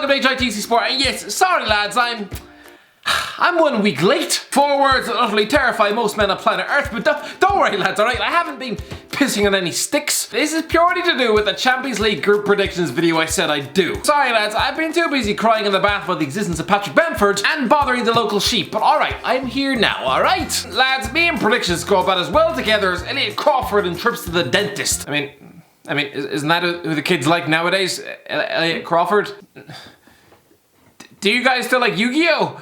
welcome to HITC Sport, and yes, sorry lads, I'm 1 week late. 4 words that utterly terrify most men on planet Earth, but don't worry lads, alright? I haven't been pissing on any sticks. This is purely to do with the Champions League group predictions video I said I'd do. Sorry lads, I've been too busy crying in the bath about the existence of Patrick Bamford and bothering the local sheep, but alright, I'm here now, alright? Lads, me and predictions go about as well together as Elliot Crawford and trips to the dentist. I mean, isn't that who the kids like nowadays? Elliot Crawford? Do you guys still like Yu-Gi-Oh?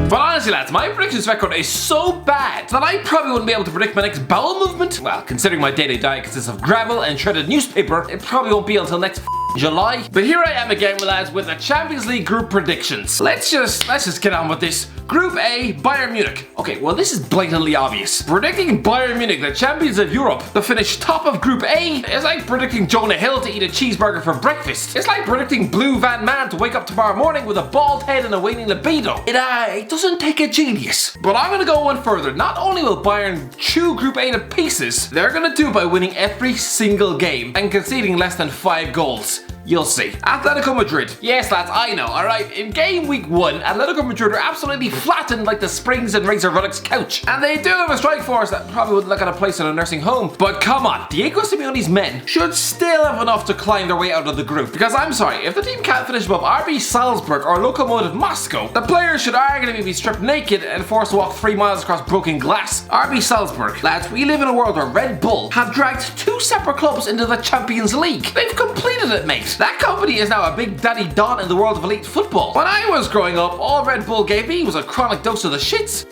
But honestly lads, my predictions record is so bad that I probably wouldn't be able to predict my next bowel movement. Well, considering my daily diet consists of gravel and shredded newspaper, it probably won't be until next July. But here I am again, lads, with the Champions League group predictions. Let's just get on with this. Group A, Bayern Munich. Okay, well this is blatantly obvious. Predicting Bayern Munich, the champions of Europe, to finish top of Group A is like predicting Jonah Hill to eat a cheeseburger for breakfast. It's like predicting Blue Van Man to wake up tomorrow morning with a bald head and a waning libido. It doesn't take a genius. But I'm gonna go one further. Not only will Bayern chew Group A to pieces, they're gonna do it by winning every single game and conceding less than 5 goals. You'll see. Atletico Madrid. Yes lads, I know, alright. In game week 1, Atletico Madrid are absolutely flattened like the springs in Razor Ruddock's couch. And they do have a strike force that probably wouldn't look at a place in a nursing home. But come on, Diego Simeone's men should still have enough to climb their way out of the group. Because I'm sorry, if the team can't finish above RB Salzburg or Lokomotiv Moscow, the players should arguably be stripped naked and forced to walk 3 miles across broken glass. RB Salzburg. Lads, we live in a world where Red Bull have dragged 2 separate clubs into the Champions League. They've completed it, mate. That company is now a big daddy Don in the world of elite football. When I was growing up, all Red Bull gave me was a chronic dose of the shits.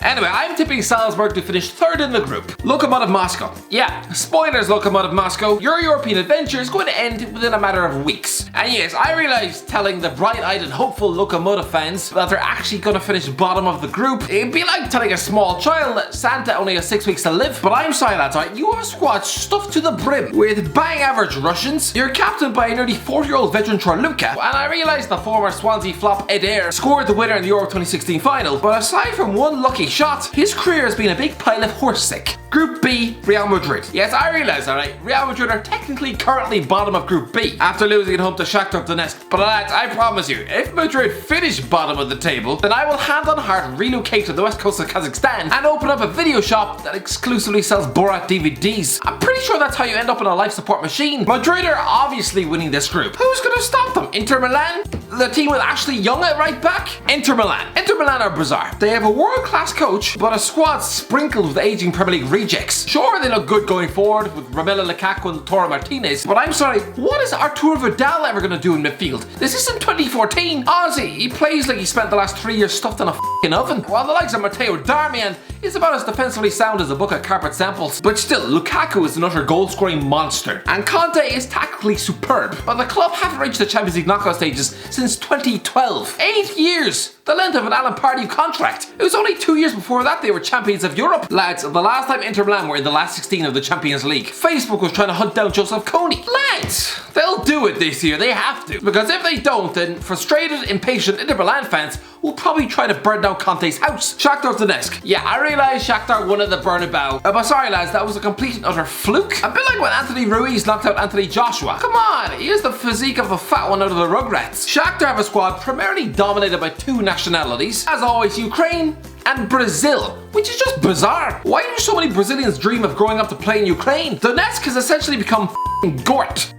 Anyway, I'm tipping Salzburg to finish 3rd in the group. Lokomotiv Moscow. Yeah, spoilers Lokomotiv Moscow, your European adventure is going to end within a matter of weeks. And yes, I realize telling the bright-eyed and hopeful Lokomotiv fans that they're actually going to finish bottom of the group, it'd be like telling a small child that Santa only has 6 weeks to live. But I'm sorry lads, right? You have a squad stuffed to the brim with bang average Russians. You're captained by a nearly 40-year-old veteran Charluka. And I realize the former Swansea flop Eder scored the winner in the Euro 2016 final, but aside from one lucky shot, his career has been a big pile of horse sick. Group B, Real Madrid. Yes, I realise, alright, Real Madrid are technically currently bottom of Group B after losing at home to Shakhtar Donetsk. But lads, I promise you, if Madrid finish bottom of the table, then I will hand on heart relocate to the west coast of Kazakhstan and open up a video shop that exclusively sells Borat DVDs. I'm pretty sure that's how you end up in a life support machine. Madrid are obviously winning this group. Who's gonna stop them? Inter Milan? The team with Ashley Young at right back? Inter Milan. Inter Milan are bizarre. They have a world-class coach, but a squad sprinkled with aging Premier League rejects. Sure, they look good going forward with Romelu Lukaku and Lautaro Martinez, but I'm sorry, what is Arturo Vidal ever gonna do in midfield? This isn't 2014. Honestly, he plays like he spent the last 3 years stuffed in a f***ing oven, while the likes of Matteo Darmian is about as defensively sound as a book of carpet samples. But still, Lukaku is an utter goal-scoring monster, and Conte is tactically superb, but the club haven't reached the Champions League knockout stages since 2012. 8 years! The length of an Alan Pardew contract. It was only 2 years before that they were champions of Europe. Lads, the last time Inter Milan were in the last 16 of the Champions League, Facebook was trying to hunt down Joseph Kony. Lads, they'll do it this year, they have to. Because if they don't, then frustrated, impatient Inter Milan fans will probably try to burn down Conte's house. Shakhtar Donetsk. Yeah, I realise Shakhtar won at the Bernabeu, but sorry lads, that was a complete and utter fluke. A bit like when Anthony Ruiz knocked out Anthony Joshua. Come on, he is the physique of the fat one out of the Rugrats. Shakhtar have a squad primarily dominated by 2 nationalities. As always, Ukraine and Brazil, which is just bizarre. Why do so many Brazilians dream of growing up to play in Ukraine? Donetsk has essentially become f***ing Gort.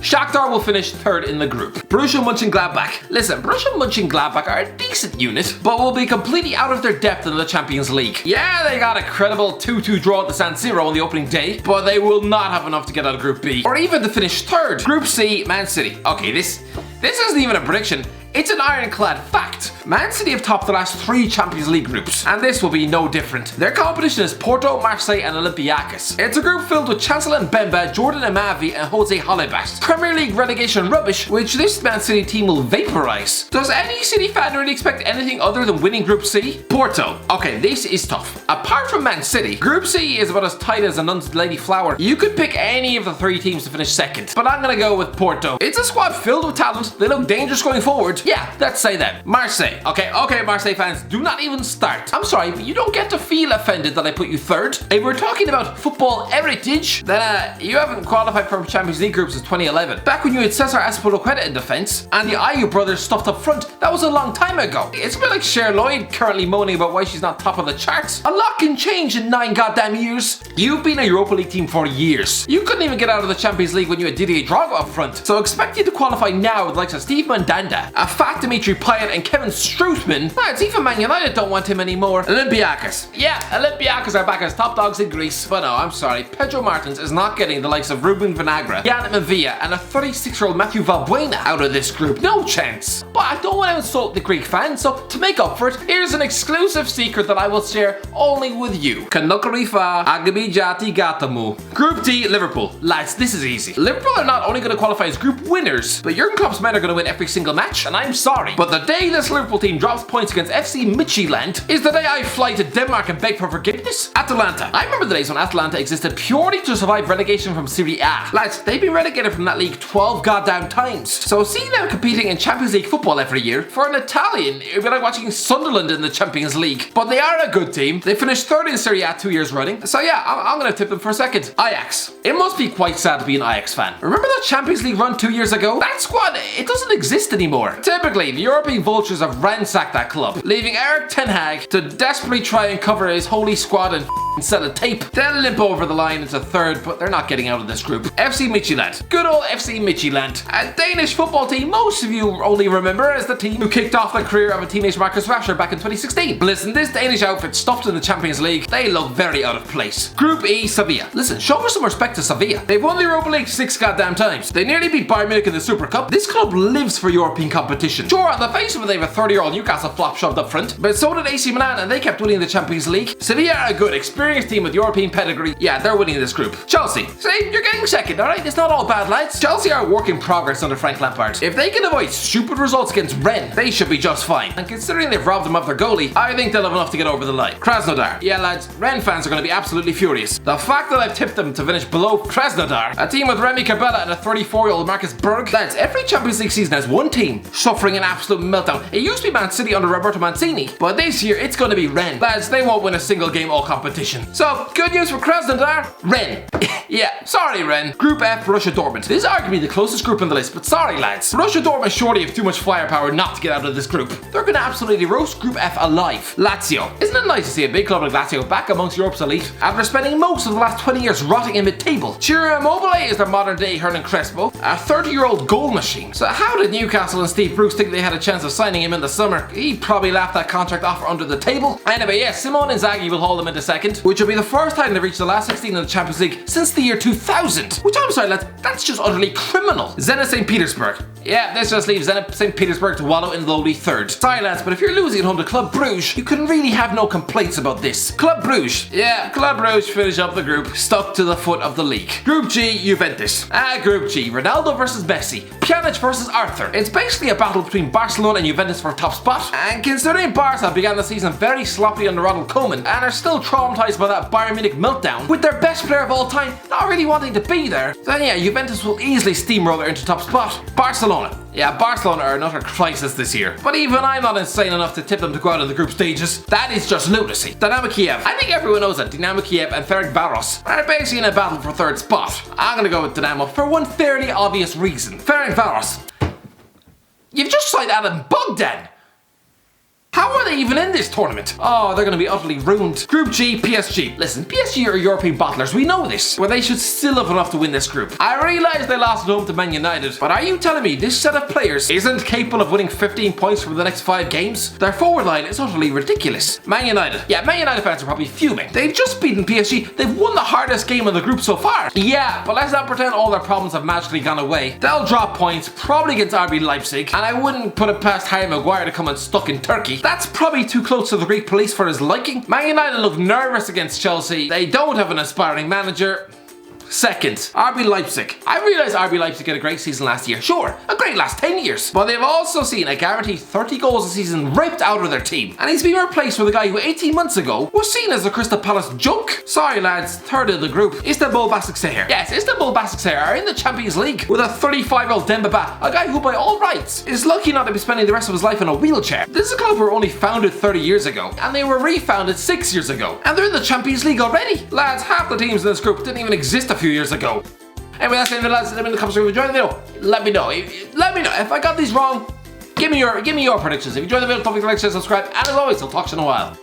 Shakhtar will finish 3rd in the group. Borussia Mönchengladbach. Listen, Borussia Mönchengladbach are a decent unit, but will be completely out of their depth in the Champions League. Yeah, they got a credible 2-2 draw at the San Siro on the opening day, but they will not have enough to get out of Group B, or even to finish 3rd. Group C, Man City. Okay, this isn't even a prediction. It's an ironclad fact. Man City have topped the last 3 Champions League groups, and this will be no different. Their competition is Porto, Marseille and Olympiacos. It's a group filled with Chancellor Mbemba, Jordan Amavi and Jose Holebas. Premier League relegation rubbish, which this Man City team will vaporise. Does any City fan really expect anything other than winning Group C? Porto. Okay, this is tough. Apart from Man City, Group C is about as tight as a nun's lady flower. You could pick any of the 3 teams to finish 2nd, but I'm gonna go with Porto. It's a squad filled with talent, they look dangerous going forward, Yeah, let's say them. Marseille. Okay, Marseille fans, do not even start. I'm sorry, but you don't get to feel offended that I put you third. If we're talking about football heritage, then you haven't qualified for Champions League groups since 2011. Back when you had Cesar Azpilicueta in defence and the Ayew brothers stuffed up front, that was a long time ago. It's a bit like Cher Lloyd currently moaning about why she's not top of the charts. A lot can change in 9 goddamn years. You've been a Europa League team for years. You couldn't even get out of the Champions League when you had Didier Drogba up front. So expect you to qualify now with the likes of Steve Mandanda, a fat Dimitri Payet and Kevin Strootman. Lads, even Man United don't want him anymore. Olympiacos. Yeah, Olympiacos are back as top dogs in Greece. But no, I'm sorry, Pedro Martins is not getting the likes of Ruben Vinagre, Yannick Mavia and a 36-year-old Matthew Valbuena out of this group. No chance. But I don't want to insult the Greek fans, so to make up for it, here's an exclusive secret that I will share only with you. Kanokarifa Agabijati Gatamu. Group D, Liverpool. Lads, this is easy. Liverpool are not only going to qualify as group winners, but Jurgen Klopp's men are going to win every single match, and I'm sorry, but the day this Liverpool team drops points against FC Midtjylland is the day I fly to Denmark and beg for forgiveness. Atalanta. I remember the days when Atalanta existed purely to survive relegation from Serie A. Lads, they've been relegated from that league 12 goddamn times. So seeing them competing in Champions League football every year, for an Italian, it would be like watching Sunderland in the Champions League. But they are a good team. They finished third in Serie A 2 years running. So yeah, I'm going to tip them for a second. Ajax. It must be quite sad to be an Ajax fan. Remember that Champions League run 2 years ago? That squad, it doesn't exist anymore. Typically, the European vultures have ransacked that club, leaving Erik ten Hag to desperately try and cover his holy squad and sell a tape. They'll limp over the line into third, but they're not getting out of this group. FC Midtjylland. Good old FC Midtjylland. A Danish football team most of you only remember as the team who kicked off the career of a teenage Marcus Rashford back in 2016. Listen, this Danish outfit stuffed in the Champions League, they look very out of place. Group E, Sevilla. Listen, show some respect to Sevilla. They've won the Europa League 6 goddamn times. They nearly beat Bayern Munich in the Super Cup. This club lives for European competition. Sure, on the face of it, they have a 30-year-old Newcastle flop shoved up front, but so did AC Milan and they kept winning the Champions League. Sevilla are a good, experienced team with European pedigree. Yeah, they're winning this group. Chelsea. See, you're getting second, alright? It's not all bad, lads. Chelsea are a work in progress under Frank Lampard. If they can avoid stupid results against Rennes, they should be just fine. And considering they've robbed them of their goalie, I think they'll have enough to get over the line. Krasnodar. Yeah, lads, Rennes fans are going to be absolutely furious. The fact that I've tipped them to finish below Krasnodar, a team with Remy Cabella and a 34-year-old Marcus Berg. Lads, every Champions League season has one team suffering an absolute meltdown. It used to be Man City under Roberto Mancini, but this year it's going to be Rennes. Lads, they won't win a single game all competition. So, good news for Krasnodar, Rennes. Yeah, sorry Rennes. Group F, Borussia Dortmund. This is arguably the closest group on the list, but sorry lads. Borussia Dortmund surely have too much firepower not to get out of this group. They're going to absolutely roast Group F alive. Lazio. Isn't it nice to see a big club like Lazio back amongst Europe's elite after spending most of the last 20 years rotting in mid-table? Ciro Immobile is their modern day Hernan Crespo, a 30-year-old goal machine. So how did Newcastle and Steve Bruce think they had a chance of signing him in the summer? He probably laughed that contract offer under the table. Anyway, yes, Simone Inzaghi will hold them into second, which will be the first time they've reached the last 16 in the Champions League since the year 2000. Which I'm sorry lads, that's just utterly criminal. Zenit St. Petersburg. Yeah, this just leaves Zenit St. Petersburg to wallow in lowly third. Sorry lads, but if you're losing at home to Club Brugge, you can really have no complaints about this. Club Brugge. Yeah, Club Brugge finish up the group, stuck to the foot of the league. Group G, Juventus. Group G, Ronaldo versus Messi. Pjanic versus Arthur. It's basically a battle between Barcelona and Juventus for top spot. And considering Barca began the season very sloppy under Ronald Koeman and are still traumatized by that Bayern Munich meltdown, with their best player of all time not really wanting to be there, then yeah, Juventus will easily steamroller into top spot. Barcelona. Yeah, Barcelona are in utter crisis this year, but even I'm not insane enough to tip them to go out of the group stages. That is just lunacy. Dynamo Kiev. I think everyone knows that Dynamo Kiev and Ferencvaros are basically in a battle for third spot. I'm gonna go with Dynamo for one fairly obvious reason. Ferencvaros. You've just signed Adam Bogdan. How are they even in this tournament? Oh, they're going to be utterly ruined. Group G, PSG. Listen, PSG are European bottlers, we know this, but they should still have enough to win this group. I realise they lost at home to Man United, but are you telling me this set of players isn't capable of winning 15 points from the next 5 games? Their forward line is utterly ridiculous. Man United. Yeah, Man United fans are probably fuming. They've just beaten PSG. They've won the hardest game of the group so far. Yeah, but let's not pretend all their problems have magically gone away. They'll drop points, probably against RB Leipzig, and I wouldn't put it past Harry Maguire to come unstuck in Turkey. That's probably too close to the Greek police for his liking. Man United look nervous against Chelsea. They don't have an aspiring manager. Second, RB Leipzig. I realised RB Leipzig had a great season last year. Sure, a great last 10 years. But they've also seen a guaranteed 30 goals a season ripped out of their team. And he's being replaced with a guy who 18 months ago was seen as a Crystal Palace junk. Sorry lads, third in the group. Istanbul Başakşehir. Yes, Istanbul Başakşehir are in the Champions League with a 35-year-old Demba Ba, a guy who by all rights is lucky not to be spending the rest of his life in a wheelchair. This is a club who were only founded 30 years ago, and they were refounded 6 years ago. And they're in the Champions League already. Lads, half the teams in this group didn't even exist a few years ago. Anyway, that's the end of it, lads. Let me know in the comments if you enjoyed the video. Let me know. If I got these wrong, give me your predictions. If you enjoyed the video, don't forget to like, share, subscribe, and as always, I'll talk to you in a while.